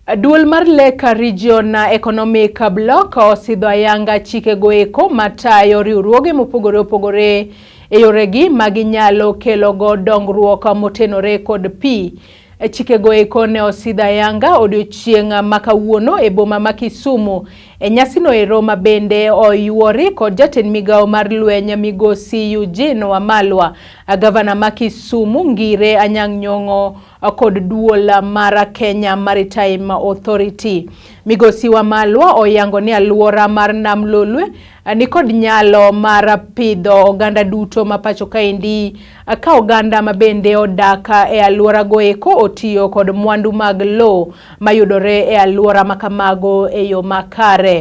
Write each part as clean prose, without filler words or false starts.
Duol mar Leka Region Economic Block osidho ayanga chike goeko matayo riwruoge mopogore opogore e yoregi maginyalo kelo go dongruok motenore kod pi. Chike goeko ne osidho ayanga odiochieng' makawuono e boma ma Kisumu. Nyasino ero mabende oyuori kod jatend migawo mar lweny migosi Eugene Wamalwa, gavana ma Kisumu Ngire Anyang' Nyong'o kod duol mar Kenya Maritime Authority. Migosi Wamalwa oyango ni alwora mar nam Lolwe ni kod nyalo mar pidho oganda duto ma pacho kaendi, ka oganda mabende odaka e alwora goeko otiyo kod mwandu mag lo mayudore e alwora makamago e yo makare.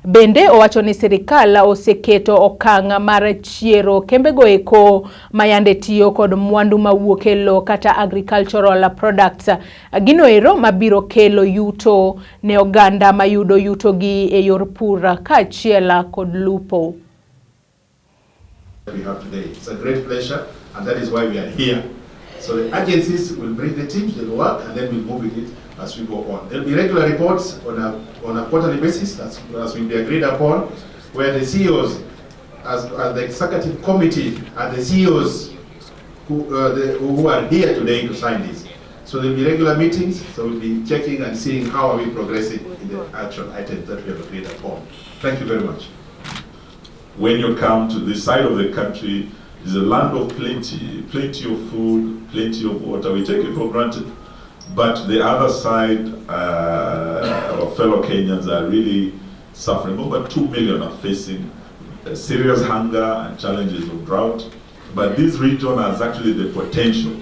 Bende owacho ni sirikal oseketo okang' mar chiero kembe goeko mayande tiyo kod mwandu mawuok e lo kata agricultural products. Gino ero mabiro kelo yuto ne oganda mayudo yuto gi e yor pur kaachiel kod lupo. We have today. It's a great pleasure, and that is why we are here. So the agencies will bring the teams, they'll work, and then we'll move with it as we go on. There'll be regular reports on a quarterly basis, as will be agreed upon, where the CEOs, as the executive committee, and the CEOs who are here today to sign this. So there'll be regular meetings, so we'll be checking and seeing how are we progressing in the action items that we have agreed upon. Thank you very much. When you come to this side of the country, it's a land of plenty, plenty of food, plenty of water. We take it for granted. But the other side, our fellow Kenyans are really suffering. Over 2 million are facing serious hunger and challenges of drought. But this region has actually the potential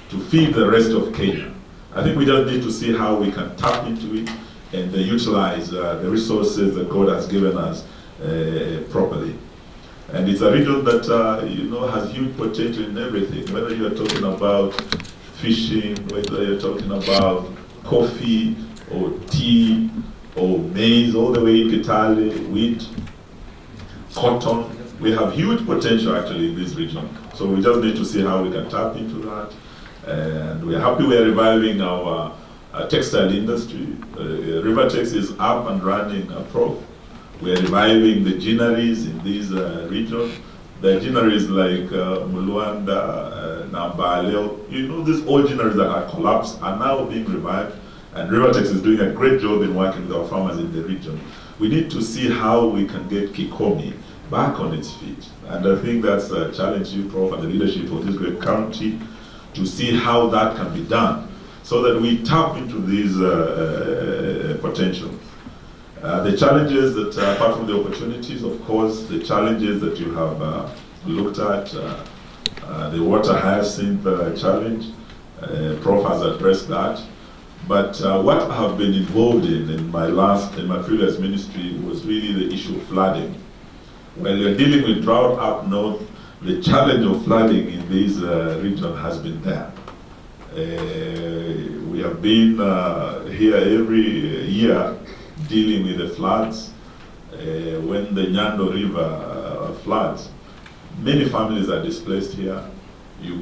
to feed the rest of Kenya. I think we just need to see how we can tap into it and utilize the resources that God has given us properly. And it's a region that has huge potential in everything, whether you're talking about fishing, whether you're talking about coffee or tea or maize, all the way in Kitale, wheat, cotton. We have huge potential actually in this region. So we just need to see how we can tap into that. And we're happy we're reviving our textile industry. Rivertex is up and running pro. We're reviving the ginneries in this region. The ginneries like Muluanda, Nambaleo, these old ginneries that had collapsed are now being revived. And Rivertex is doing a great job in working with our farmers in the region. We need to see how we can get Kikomi back on its feet. And I think that's a challenge you, Prof, and the leadership of this great county to see how that can be done so that we tap into this potential. The challenges that, apart from the opportunities, of course, the challenges that you have looked at, the water hyacinth challenge, Prof has addressed that. But what I have been involved in my previous ministry was really the issue of flooding. When you're dealing with drought up north, the challenge of flooding in this region has been there. We have been here every year dealing with the floods. When the Nyando River floods, many families are displaced here. You go